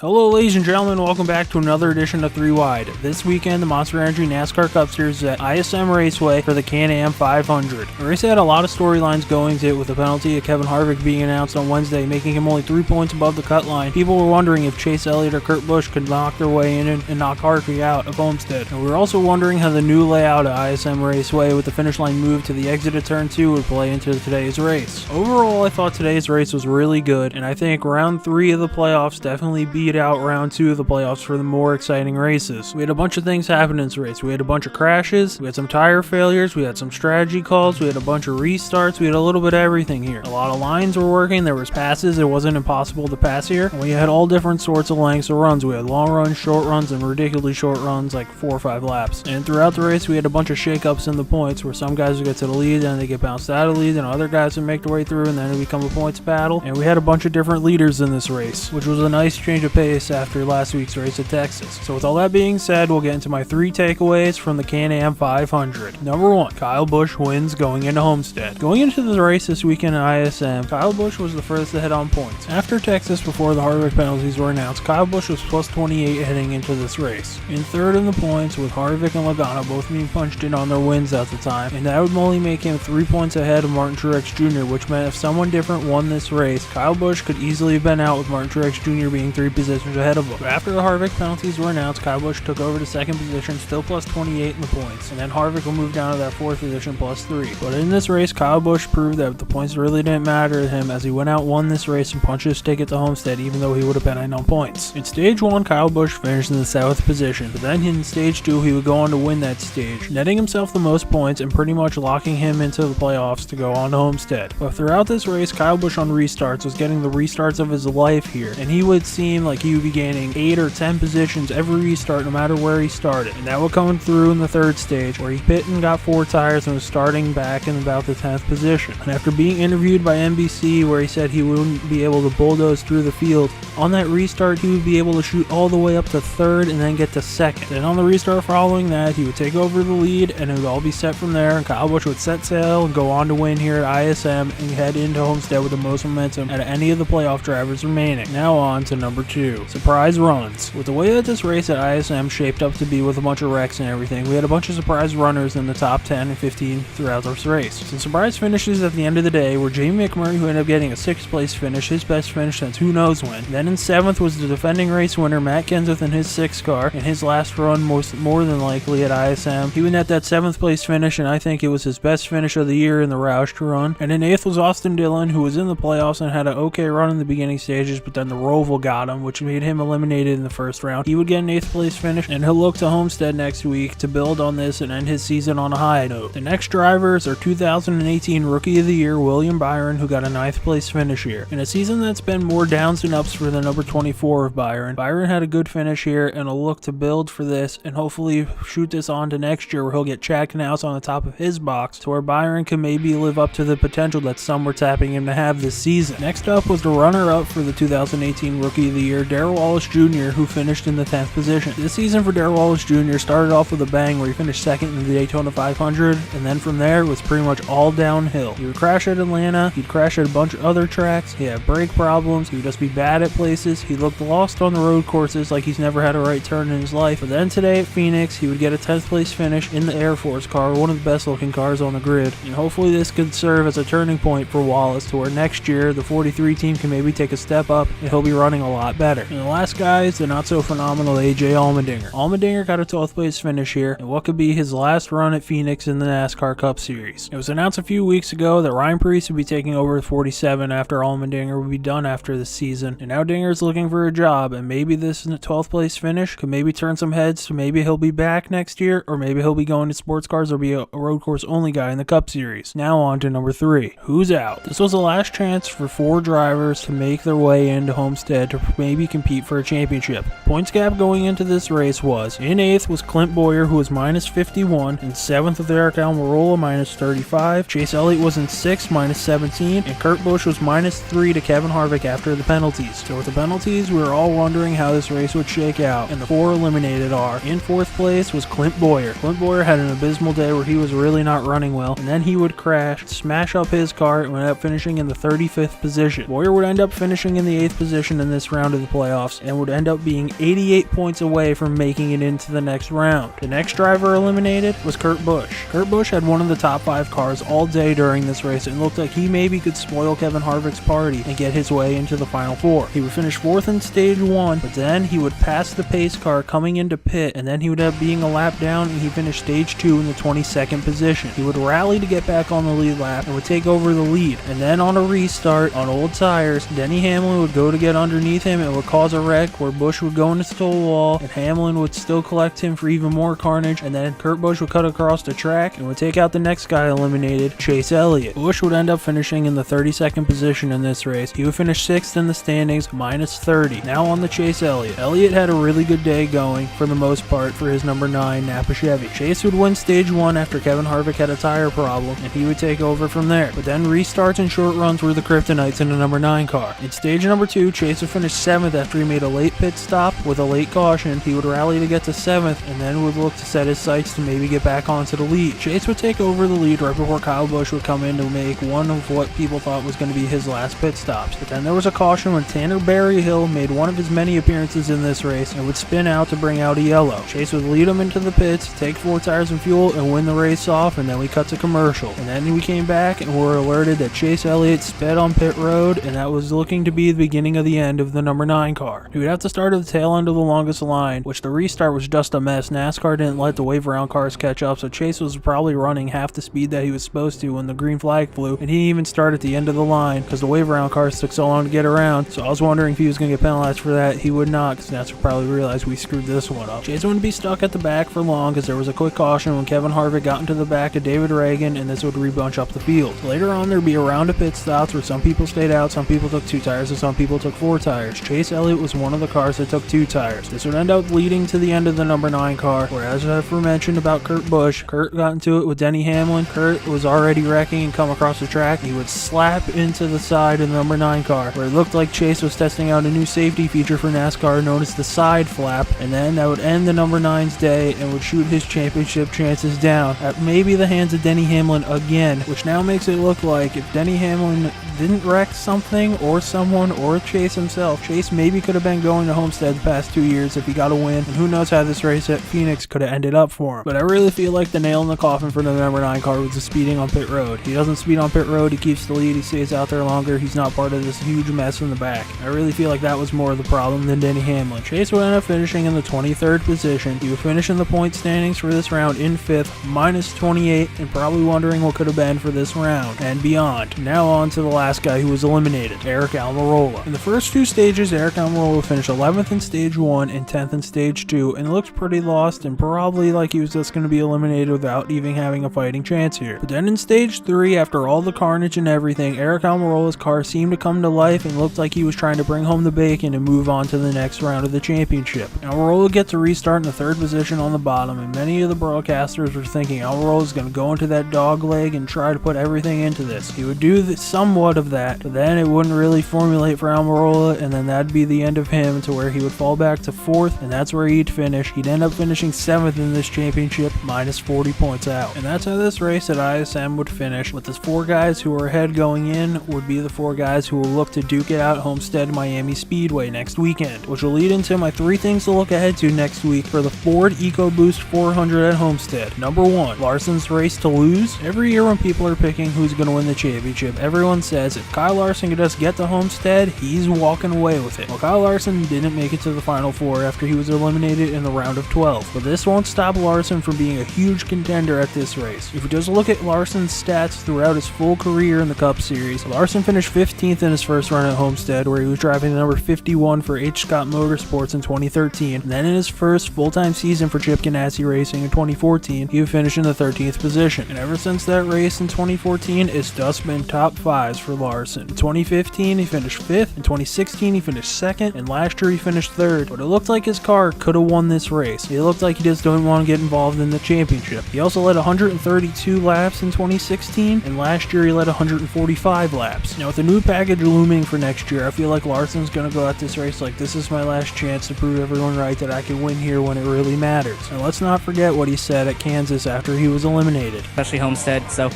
Hello ladies and gentlemen, welcome back to another edition of 3 Wide. This weekend, the Monster Energy NASCAR Cup Series is at ISM Raceway for the Can-Am 500. The race had a lot of storylines going to it, with the penalty of Kevin Harvick being announced on Wednesday, making him only 3 points above the cut line. People were wondering if Chase Elliott or Kurt Busch could knock their way in and knock Harvick out of Homestead. And we were also wondering how the new layout at ISM Raceway with the finish line move to the exit of Turn 2 would play into today's race. Overall, I thought today's race was really good, and I think round 3 of the playoffs definitely beat out round 2 of the playoffs for the more exciting races. We had a bunch of things happen in this race. We had a bunch of crashes, we had some tire failures, we had some strategy calls, we had a bunch of restarts, we had a little bit of everything here. A lot of lines were working, there was passes, it wasn't impossible to pass here, and we had all different sorts of lengths of runs. We had long runs, short runs, and ridiculously short runs, like 4 or 5 laps. And throughout the race, we had a bunch of shakeups in the points, where some guys would get to the lead, and they get bounced out of the lead, and other guys would make their way through, and then it would become a points battle. And we had a bunch of different leaders in this race, which was a nice change of pace after last week's race at Texas. So with all that being said, we'll get into my 3 takeaways from the Can-Am 500. Number 1, Kyle Busch wins going into Homestead. Going into the race this weekend at ISM, Kyle Busch was the furthest ahead on points. After Texas, before the Harvick penalties were announced, Kyle Busch was plus 28 heading into this race. In third in the points, with Harvick and Logano both being punched in on their wins at the time, and that would only make him 3 points ahead of Martin Truex Jr., which meant if someone different won this race, Kyle Busch could easily have been out with Martin Truex Jr. being 3 positions ahead of him. But after the Harvick penalties were announced, Kyle Busch took over to second position, still plus 28 in the points, and then Harvick will move down to that 4th position plus 3. But in this race, Kyle Busch proved that the points really didn't matter to him, as he went out, won this race, and punched his ticket to Homestead, even though he would have been in on points. In stage 1, Kyle Busch finished in the 7th position, but then in stage 2, he would go on to win that stage, netting himself the most points and pretty much locking him into the playoffs to go on to Homestead. But throughout this race, Kyle Busch on restarts was getting the restarts of his life here, and he would seem like he would be gaining 8 or 10 positions every restart no matter where he started, and that would come through in the 3rd stage, where he pit and got 4 tires and was starting back in about the 10th position. And after being interviewed by NBC, where he said he wouldn't be able to bulldoze through the field, on that restart he would be able to shoot all the way up to 3rd and then get to 2nd. Then on the restart following that, he would take over the lead and it would all be set from there, and Kyle Busch would set sail and go on to win here at ISM and head into Homestead with the most momentum out of any of the playoff drivers remaining. Now on to number 2, surprise runs. With the way that this race at ISM shaped up to be, with a bunch of wrecks and everything, we had a bunch of surprise runners in the top 10 and 15 throughout this race. Some surprise finishes at the end of the day were Jamie McMurray, who ended up getting a 6th place finish, his best finish since who knows when. Then in 7th was the defending race winner Matt Kenseth in his 6th car, in his last run more than likely at ISM. He would net that 7th place finish, and I think it was his best finish of the year in the Roush run. And in 8th was Austin Dillon, who was in the playoffs and had an okay run in the beginning stages, but then the Roval got him, which made him eliminated in the first round. He would get an 8th place finish, and he'll look to Homestead next week to build on this and end his season on a high note. The next drivers are 2018 Rookie of the Year William Byron, who got a 9th place finish here. In a season that's been more downs than ups for the number 24 of Byron, Byron had a good finish here and will look to build for this and hopefully shoot this on to next year, where he'll get Chad Knaus on the top of his box, to where Byron can maybe live up to the potential that some were tapping him to have this season. Next up was the runner-up for the 2018 Rookie of the Year, Darrell Wallace Jr., who finished in the 10th position. This season for Darrell Wallace Jr. started off with a bang, where he finished 2nd in the Daytona 500, and then from there it was pretty much all downhill. He would crash at Atlanta, he'd crash at a bunch of other tracks, he had brake problems, he would just be bad at places, he looked lost on the road courses like he's never had a right turn in his life. But then today at Phoenix, he would get a 10th place finish in the Air Force car, one of the best looking cars on the grid, and hopefully this could serve as a turning point for Wallace, to where next year the 43 team can maybe take a step up and he'll be running a lot better. And the last guy is the not so phenomenal AJ Allmendinger. Allmendinger got a 12th place finish here in what could be his last run at Phoenix in the NASCAR Cup Series. It was announced a few weeks ago that Ryan Preece would be taking over at 47 after Allmendinger would be done after this season, and now Dinger's looking for a job, and maybe this 12th place finish could maybe turn some heads, so maybe he'll be back next year, or maybe he'll be going to sports cars or be a road course only guy in the Cup Series. Now on to number 3, who's out? This was the last chance for 4 drivers to make their way into Homestead to maybe compete for a championship. Points gap going into this race was, in 8th was Clint Bowyer, who was minus 51, in 7th with Eric Almirola minus 35, Chase Elliott was in 6th minus 17, and Kurt Busch was minus 3 to Kevin Harvick after the penalties. So with the penalties, we were all wondering how this race would shake out, and the 4 eliminated are, in 4th place was Clint Bowyer. Clint Bowyer had an abysmal day where he was really not running well, and then he would crash, smash up his car, and ended up finishing in the 35th position. Bowyer would end up finishing in the 8th position in this round of the playoffs and would end up being 88 points away from making it into the next round. The next driver eliminated was Kurt Busch. Kurt Busch had one of the top 5 cars all day during this race and looked like he maybe could spoil Kevin Harvick's party and get his way into the final 4. He would finish 4th in stage 1, but then he would pass the pace car coming into pit, and then he would end up being a lap down, and he finished stage 2 in the 22nd position. He would rally to get back on the lead lap and would take over the lead, and then on a restart on old tires, Denny Hamlin would go to get underneath him and would cause a wreck where Busch would go into the wall, and Hamlin would still collect him for even more carnage, and then Kurt Busch would cut across the track and would take out the next guy eliminated, Chase Elliott. Busch would end up finishing in the 32nd position in this race. He would finish 6th in the standings, minus 30. Now on the Chase Elliott. Elliott had a really good day going, for the most part, for his number 9 Napa Chevy. Chase would win stage 1 after Kevin Harvick had a tire problem, and he would take over from there. But then restarts and short runs were the kryptonites in the number 9 car. In stage number 2, Chase would finish 7th after he made a late pit stop with a late caution. He would rally to get to 7th, and then would look to set his sights to maybe get back onto the lead. Chase would take over the lead right before Kyle Busch would come in to make one of what people thought was going to be his last pit stops. But then there was a caution when Tanner Berryhill made one of his many appearances in this race and would spin out to bring out a yellow. Chase would lead him into the pits, take 4 tires and fuel, and win the race off, and then we cut to commercial. And then we came back and were alerted that Chase Elliott sped on pit road, and that was looking to be the beginning of the end of the number 9 car. He would have to start at the tail end of the longest line, which the restart was just a mess. NASCAR didn't let the wave around cars catch up, so Chase was probably running half the speed that he was supposed to when the green flag flew, and he didn't even start at the end of the line because the wave around cars took so long to get around. So I was wondering if he was going to get penalized for that. He would not, because NASCAR probably realized we screwed this one up. Chase wouldn't be stuck at the back for long because there was a quick caution when Kevin Harvick got into the back of David Reagan, and this would rebunch up the field. Later on, there'd be a round of pit stops where some people stayed out, some people took 2 tires, and some people took 4 tires. Chase Elliott was one of the cars that took 2 tires. This would end up leading to the end of the number 9 car, where, as I've mentioned about Kurt Busch, Kurt got into it with Denny Hamlin. Kurt was already wrecking and come across the track. He would slap into the side of the number 9 car, where it looked like Chase was testing out a new safety feature for NASCAR known as the side flap, and then that would end the number 9's day and would shoot his championship chances down at maybe the hands of Denny Hamlin again, which now makes it look like if Denny Hamlin didn't wreck something or someone or Chase himself, Chase maybe could have been going to Homestead the past 2 years if he got a win, and who knows how this race at Phoenix could have ended up for him. But I really feel like the nail in the coffin for the number 9 car was the speeding on pit road. He doesn't speed on pit road, he keeps the lead, he stays out there longer, he's not part of this huge mess in the back. I really feel like that was more of the problem than Denny Hamlin. Chase would end up finishing in the 23rd position. He would finish in the point standings for this round in 5th, minus 28, and probably wondering what could have been for this round and beyond. Now on to the last guy who was eliminated, Eric Almirola. In the first 2 stages, Eric Almirola finished 11th in stage 1 and 10th in stage 2, and looked pretty lost and probably like he was just going to be eliminated without even having a fighting chance here. But then in stage 3, after all the carnage and everything, Eric Almirola's car seemed to come to life and looked like he was trying to bring home the bacon and move on to the next round of the championship. Almirola gets a restart in the 3rd position on the bottom, and many of the broadcasters were thinking Almirola is going to go into that dog leg and try to put everything into this. He would do somewhat of that, but then it wouldn't really formulate for Almirola, and then that'd be the end of him, to where he would fall back to 4th, and that's where he'd finish. He'd end up finishing 7th in this championship, minus 40 points out. And that's how this race at ISM would finish, with the 4 guys who were ahead going in would be the 4 guys who will look to duke it out at Homestead Miami Speedway next weekend, which will lead into my 3 things to look ahead to next week for the Ford EcoBoost 400 at Homestead. Number 1, Larson's race to lose. Every year when people are picking who's going to win the championship, everyone says if Kyle Larson could just get to Homestead, he's walking away with it. Well, Kyle Larson didn't make it to the Final 4 after he was eliminated in the round of 12, but this won't stop Larson from being a huge contender at this race. If we just look at Larson's stats throughout his full career in the Cup Series, Larson finished 15th in his first run at Homestead, where he was driving the number 51 for H. Scott Motorsports in 2013, and then in his first full-time season for Chip Ganassi Racing in 2014, he would finish in the 13th position. And ever since that race in 2014, it's just been top 5s for Larson. In 2015, he finished 5th, in 2016, he finished 2nd, and last year he finished 3rd, but it looked like his car could have won this race. It looked like he just didn't want to get involved in the championship. He also led 132 laps in 2016, and last year he led 145 laps. Now with the new package looming for next year, I feel like Larson's going to go at this race like this is my last chance to prove everyone right that I can win here when it really matters. And let's not forget what he said at Kansas after he was eliminated. Especially Homestead, so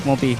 won't be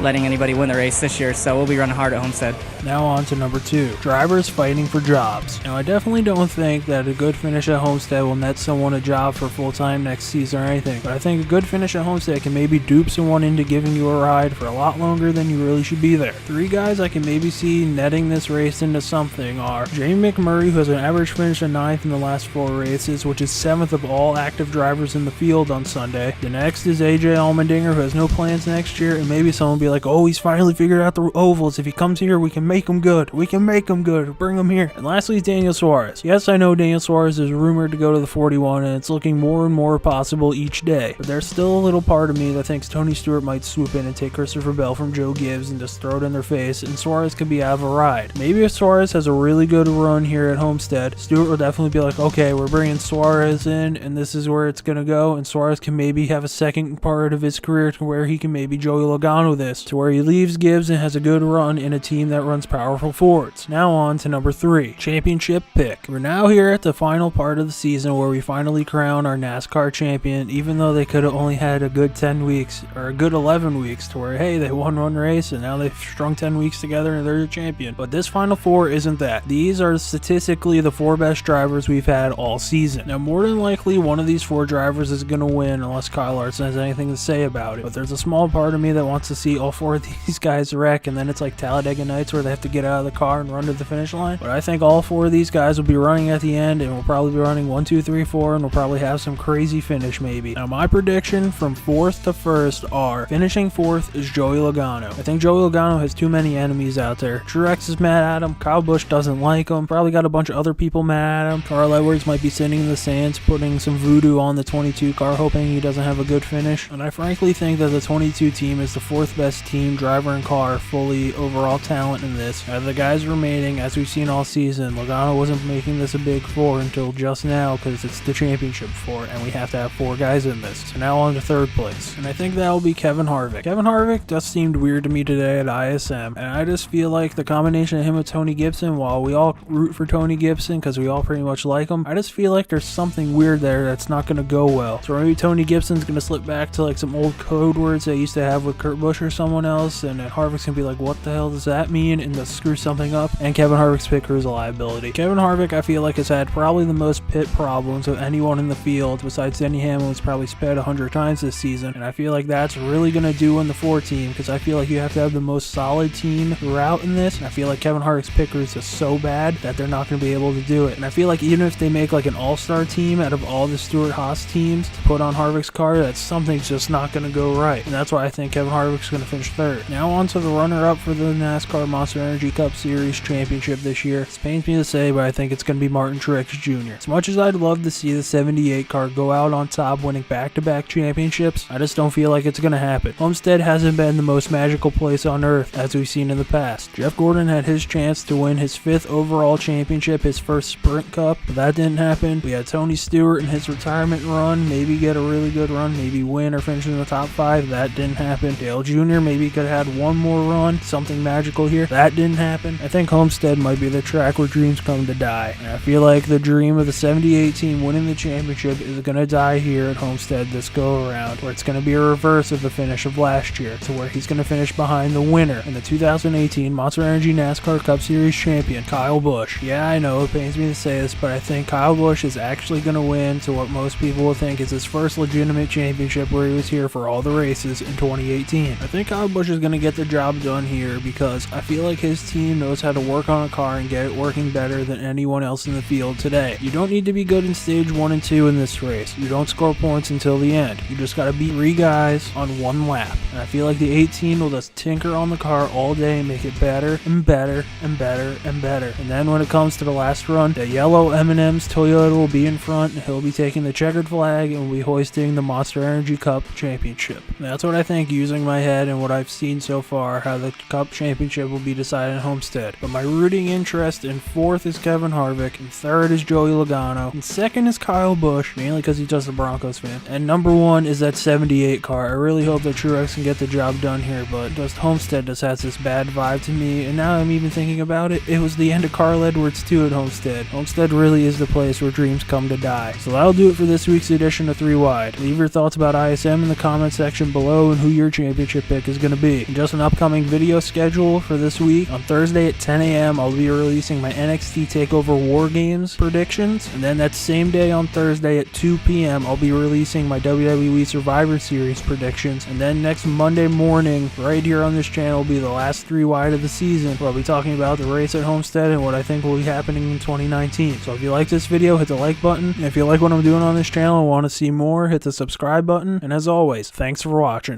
letting anybody win the race this year, so we'll be running hard at Homestead. Now on to number 2, drivers fighting for jobs. Now I definitely don't think that a good finish at Homestead will net someone a job for full time next season or anything, but I think a good finish at Homestead can maybe dupe someone into giving you a ride for a lot longer than you really should be there. 3 guys I can maybe see netting this race into something are Jamie McMurray, who has an average finish of 9th in the last 4 races, which is 7th of all active drivers in the field on Sunday. The next is AJ Allmendinger, who has no plans next year, and maybe someone will be like, oh, he's finally figured out the ovals. If he comes here, we can make him good. We can make him good. Bring him here. And lastly is Daniel Suarez. Yes, I know Daniel Suarez is rumored to go to the 41, and it's looking more and more possible each day, but there's still a little part of me that thinks Tony Stewart might swoop in and take Christopher Bell from Joe Gibbs and just throw it in their face, and Suarez could be out of a ride. Maybe if Suarez has a really good run here at Homestead, Stewart will definitely be like, okay, we're bringing Suarez in, and this is where it's going to go, and Suarez can maybe have a second part of his career to where he can maybe Joey Logano this, to where he leaves Gibbs and has a good run in a team that runs powerful Fords. Now on to number 3, championship pick. We're now here at the final part of the season where we finally crown our NASCAR champion, even though they could have only had a good 10 weeks or a good 11 weeks to where, hey, they won one race and now they've strung 10 weeks together and they're the champion. But this final 4 isn't that. These are statistically the 4 best drivers we've had all season. Now, more than likely, one of these 4 drivers is going to win unless Kyle Larson has anything to say about it. But there's a small part of me that wants to see all 4 of these guys wreck, and then it's like Talladega Nights where they have to get out of the car and run to the finish line. But I think all 4 of these guys will be running at the end, and we'll probably be running 1, 2, 3, 4, and we'll probably have some crazy finish maybe. Now, my prediction from 4th to 1st are, finishing 4th is Joey Logano. I think Joey Logano has too many enemies out there. Truex is mad at him. Kyle Busch doesn't like him. Probably got a bunch of other people mad at him. Carl Edwards might be sitting in the stands putting some voodoo on the 22 car, hoping he doesn't have a good finish. And I frankly think that the 22 team is the 4th best team, driver and car, fully overall talent in this. Out of the guys remaining, as we've seen all season, Logano wasn't making this a big 4 until just now because it's the championship 4 and we have to have 4 guys in this. So now on to 3rd place. And I think that will be Kevin Harvick. Kevin Harvick just seemed weird to me today at ISM, and I just feel like the combination of him with Tony Gibson, while we all root for Tony Gibson because we all pretty much like him, I just feel like there's something weird there that's not going to go well. So maybe Tony Gibson's going to slip back to like some old code words they used to have with Kurt Busch or someone else, and then Harvick's going to be like, what the hell does that mean? And they'll screw something up, and Kevin Harvick's picker is a liability. Kevin Harvick, I feel like, has had probably the most pit problems of anyone in the field besides Denny Hamlin, who's probably sped 100 times this season, and I feel like that's really going to do in the 4 team because I feel like you have to have the most solid team throughout in this, and I feel like Kevin Harvick's picker is just so bad that they're not going to be able to do it. And I feel like even if they make like an all-star team out of all the Stewart-Haas teams to put on Harvick's car, that something's just not going to go right, and that's why I think Kevin Harvick's going to finish 3rd. Now on to the runner-up for the NASCAR Monster Energy Cup Series Championship this year. It pains me to say, but I think it's going to be Martin Truex Jr. As much as I'd love to see the 78 car go out on top winning back-to-back championships, I just don't feel like it's going to happen. Homestead hasn't been the most magical place on earth as we've seen in the past. Jeff Gordon had his chance to win his 5th overall championship, his first Sprint Cup, but that didn't happen. We had Tony Stewart in his retirement run, maybe get a really good run, maybe win or finish in the top 5. That didn't happen. Dale Jr. maybe could have had one more run, something magical here. That didn't happen. I think Homestead might be the track where dreams come to die. And I feel like the dream of the 78 team winning the championship is going to die here at Homestead this go around, where it's going to be a reverse of the finish of last year, to where he's going to finish behind the winner in the 2018 Monster Energy NASCAR Cup Series champion, Kyle Busch. Yeah, I know it pains me to say this, but I think Kyle Busch is actually going to win to what most people will think is his first legitimate championship where he was here for all the races in 2018. I think Kyle Busch is going to get the job done here because I feel like his team knows how to work on a car and get it working better than anyone else in the field today. You don't need to be good in stage 1 and 2 in this race. You don't score points until the end. You just got to beat 3 guys on 1 lap. And I feel like the 18 will just tinker on the car all day and make it better and better and better and better. And then when it comes to the last run, the yellow M&M's Toyota will be in front, and he'll be taking the checkered flag and will be hoisting the Monster Energy Cup Championship. And that's what I think, using my head and what I've seen so far, how the Cup Championship will be decided in Homestead. But my rooting interest in 4th is Kevin Harvick, and 3rd is Joey Logano, and 2nd is Kyle Busch, mainly because he's just a Broncos fan. And number 1 is that 78 car. I really hope that Truex can get the job done here, but just Homestead just has this bad vibe to me, and now I'm even thinking about it, it was the end of Carl Edwards too at Homestead. Homestead really is the place where dreams come to die. So that'll do it for this week's edition of 3 Wide. Leave your thoughts about ISM in the comment section below and who your championship pick is going to be. And just an upcoming video schedule for this week. week. On Thursday at 10 a.m., I'll be releasing my NXT TakeOver War Games predictions. And then that same day on Thursday at 2 p.m., I'll be releasing my WWE Survivor Series predictions. And then next Monday morning, right here on this channel, will be the last 3 wide of the season, where I'll be talking about the race at Homestead and what I think will be happening in 2019. So if you like this video, hit the like button. And if you like what I'm doing on this channel and want to see more, hit the subscribe button. And as always, thanks for watching.